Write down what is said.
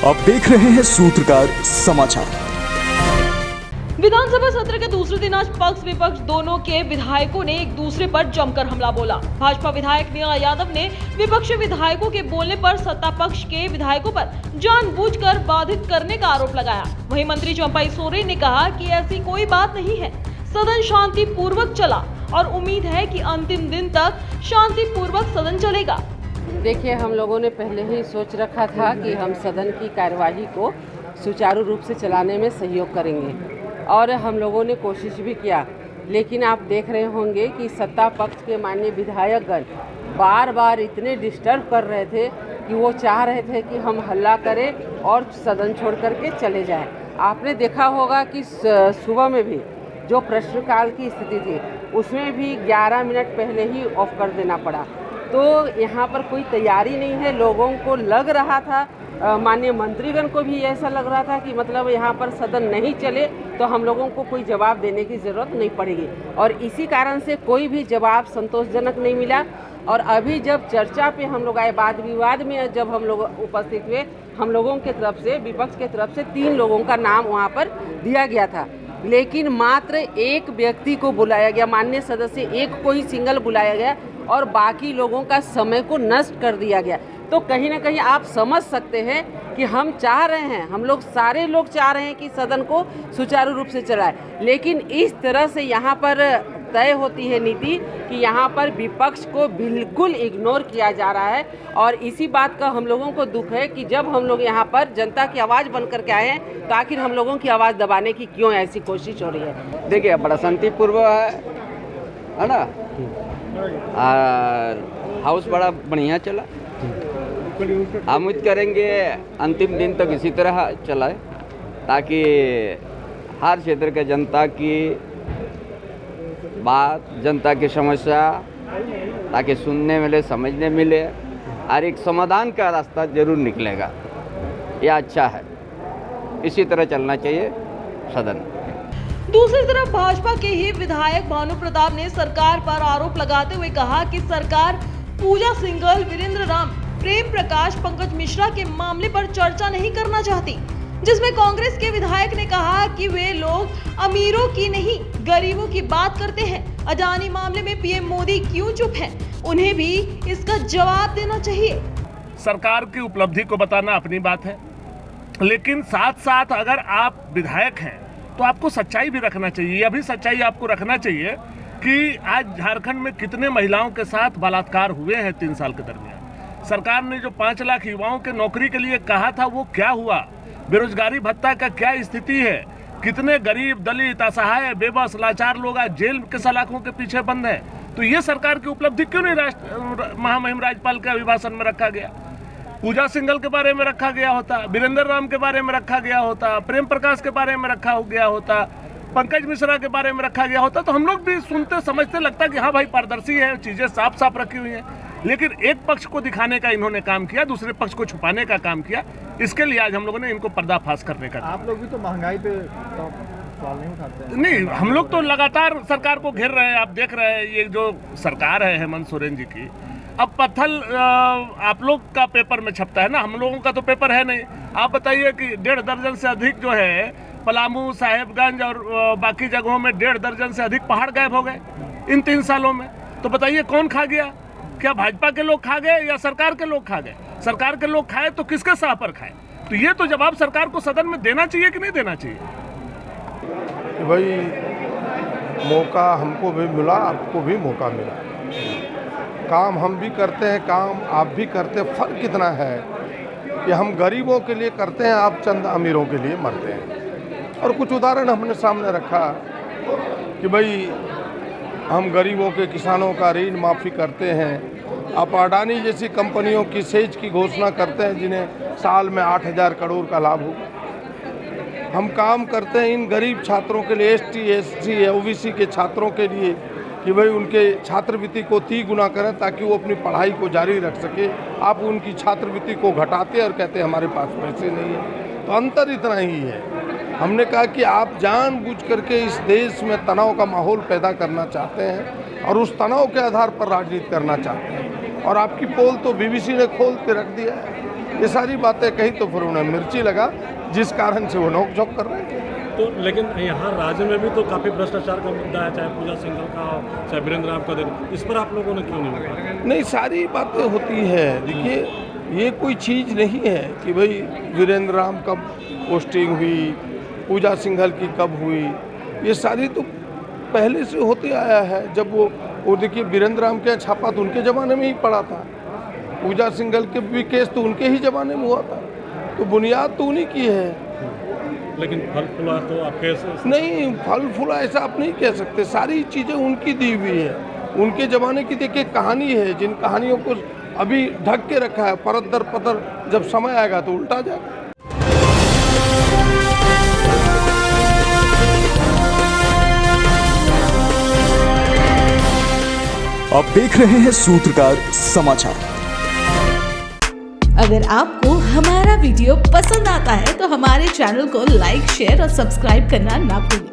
आप देख रहे हैं सूत्रकार समाचार। विधानसभा सत्र के दूसरे दिन आज पक्ष विपक्ष दोनों के विधायकों ने एक दूसरे पर जमकर हमला बोला। भाजपा विधायक मीरा यादव ने विपक्षी विधायकों के बोलने पर सत्ता पक्ष के विधायकों पर जानबूझकर बाधित करने का आरोप लगाया। वहीं मंत्री चंपाई सोरेन ने कहा कि ऐसी कोई बात नहीं है, सदन शांतिपूर्वक चला और उम्मीद है कि अंतिम दिन तक शांतिपूर्वक सदन चलेगा। देखिए, हम लोगों ने पहले ही सोच रखा था कि हम सदन की कार्यवाही को सुचारू रूप से चलाने में सहयोग करेंगे और हम लोगों ने कोशिश भी किया, लेकिन आप देख रहे होंगे कि सत्ता पक्ष के माननीय विधायकगण बार बार इतने डिस्टर्ब कर रहे थे कि वो चाह रहे थे कि हम हल्ला करें और सदन छोड़ करके चले जाएं। आपने देखा होगा कि सुबह में भी जो प्रश्नकाल की स्थिति थी उसमें भी 11 मिनट पहले ही ऑफ कर देना पड़ा। तो यहाँ पर कोई तैयारी नहीं है। लोगों को लग रहा था, माननीय मंत्रीगण को भी ऐसा लग रहा था कि मतलब यहाँ पर सदन नहीं चले तो हम लोगों को कोई जवाब देने की ज़रूरत नहीं पड़ेगी, और इसी कारण से कोई भी जवाब संतोषजनक नहीं मिला। और अभी जब चर्चा पे हम लोग आए, वाद विवाद में जब हम लोग उपस्थित हुए, हम लोगों के तरफ से, विपक्ष के तरफ से 3 लोगों का नाम वहाँ पर दिया गया था, लेकिन मात्र एक व्यक्ति को बुलाया गया, माननीय सदस्य एक को ही सिंगल बुलाया गया और बाकी लोगों का समय को नष्ट कर दिया गया। तो कहीं ना कहीं आप समझ सकते हैं कि हम चाह रहे हैं, हम लोग सारे लोग चाह रहे हैं कि सदन को सुचारू रूप से चलाए, लेकिन इस तरह से यहाँ पर तय होती है नीति कि यहाँ पर विपक्ष को बिल्कुल इग्नोर किया जा रहा है। और इसी बात का हम लोगों को दुख है कि जब हम लोग यहाँ पर जनता की आवाज़ बन करके आए हैं तो आखिर हम लोगों की आवाज़ दबाने की क्यों ऐसी कोशिश हो रही है। देखिए, बड़ा शांतिपूर्व है ना, और हाउस बड़ा बढ़िया चला। हम उम्मीद करेंगे अंतिम दिन तक इसी तरह चलाए ताकि हर क्षेत्र के जनता की बात, जनता की समस्या ताकि सुनने मिले, समझने मिले और एक समाधान का रास्ता जरूर निकलेगा। यह अच्छा है, इसी तरह चलना चाहिए सदन। दूसरी तरफ भाजपा के ही विधायक भानु प्रताप ने सरकार पर आरोप लगाते हुए कहा कि सरकार पूजा सिंघल, वीरेंद्र राम, प्रेम प्रकाश, पंकज मिश्रा के मामले पर चर्चा नहीं करना चाहती, जिसमें कांग्रेस के विधायक ने कहा कि वे लोग अमीरों की नहीं गरीबों की बात करते हैं। अडानी मामले में पीएम मोदी क्यों चुप हैं? उन्हें भी इसका जवाब देना चाहिए। सरकार की उपलब्धि को बताना अपनी बात है, लेकिन साथ साथ अगर आप विधायक हैं तो आपको सच्चाई भी रखना चाहिए। अभी सच्चाई आपको रखना चाहिए कि आज झारखंड में कितने महिलाओं के साथ बलात्कार हुए हैं 3 साल के दरमियान। सरकार ने जो 5 लाख युवाओं के नौकरी के लिए कहा था वो क्या हुआ? बेरोजगारी भत्ता का क्या स्थिति है? कितने गरीब, दलित, असहाय, बेबस, लाचार लोग आज जेल के सलाखों के पीछे बंद हैं। तो ये सरकार की उपलब्धि क्यों नहीं महामहिम राज्यपाल के अभिभाषण में रखा गया? पूजा सिंघल के बारे में रखा गया होता, वीरेंद्र राम के बारे में रखा गया होता, प्रेम प्रकाश के बारे में रखा गया होता, पंकज मिश्रा के बारे में रखा गया होता, तो हम लोग भी सुनते समझते लगता कि हाँ भाई पारदर्शी है, चीजें साफ साफ रखी हुई हैं। लेकिन एक पक्ष को दिखाने का इन्होंने काम किया, दूसरे पक्ष को छुपाने का काम किया। इसके लिए आज हम लोगों ने इनको पर्दाफाश करने का। आप लोग भी तो महंगाई पे सवाल नहीं उठाते हैं? नहीं, हम लोग तो लगातार सरकार को घेर रहे हैं। आप देख रहे हैं ये जो सरकार है हेमंत सोरेन जी की, अब पत्थल आप लोग का पेपर में छपता है ना, हम लोगों का तो पेपर है नहीं। आप बताइए कि 1.5 दर्जन से अधिक जो है पलामू, साहेबगंज और बाकी जगहों में 1.5 दर्जन से अधिक पहाड़ गायब हो गए इन 3 सालों में। तो बताइए कौन खा गया? क्या भाजपा के लोग खा गए या सरकार के लोग खा गए? सरकार के लोग खाए तो किसके सह पर खाए? तो ये तो जवाब सरकार को सदन में देना चाहिए कि नहीं देना चाहिए कि भाई मौका हमको भी मिला, आपको भी मौका मिला, काम हम भी करते हैं, काम आप भी करते हैं। फर्क कितना है कि हम गरीबों के लिए करते हैं, आप चंद अमीरों के लिए मरते हैं। और कुछ उदाहरण हमने सामने रखा कि भाई हम गरीबों के, किसानों का ऋण माफ़ी करते हैं। आप अडानी जैसी कंपनियों की सेज की घोषणा करते हैं जिन्हें साल में 8,000 करोड़ का लाभ हो। हम काम करते हैं इन गरीब छात्रों के लिए, ST, SC, OBC के छात्रों के लिए कि भाई उनके छात्रवृत्ति को 30 गुना करें ताकि वो अपनी पढ़ाई को जारी रख सके। आप उनकी छात्रवृत्ति को घटाते और कहते हैं हमारे पास पैसे नहीं है। तो अंतर इतना ही है। हमने कहा कि आप जानबूझ करके इस देश में तनाव का माहौल पैदा करना चाहते हैं और उस तनाव के आधार पर राजनीति करना चाहते हैं। और आपकी पोल तो BBC ने खोल के रख दिया है। ये सारी बातें कही तो फिर उन्हें मिर्ची लगा, जिस कारण से वो नोक-झोंक कर रहे हैं। तो लेकिन यहाँ राज्य में भी तो काफ़ी भ्रष्टाचार का मुद्दा है, चाहे पूजा सिंघल का हो, चाहे वीरेंद्र राम का, इस पर आप लोगों ने क्यों नहीं बोला? नहीं, सारी बातें होती है। देखिए, ये कोई चीज़ नहीं है कि भाई वीरेंद्र राम कब पोस्टिंग हुई, पूजा सिंघल की कब हुई, ये सारी तो पहले से होते आया है। जब वो देखिए वीरेंद्र राम के छापा तो उनके ज़माने में ही पड़ा था, पूजा सिंघल के भी केस तो उनके ही ज़माने में हुआ था, तो बुनियाद तो उन्हीं की है। लेकिन फल फूला तो आप कैसे? नहीं, फल फूला ऐसा आप नहीं कह सकते, सारी चीज़ें उनकी दी हुई है। उनके ज़माने की देखिए कहानी है, जिन कहानियों को अभी ढक के रखा है, परत दर पतर जब समय आएगा तो उल्टा जाएगा। आप देख रहे हैं सूत्रकार समाचार। अगर आपको हमारा वीडियो पसंद आता है तो हमारे चैनल को लाइक, शेयर और सब्सक्राइब करना ना भूलें।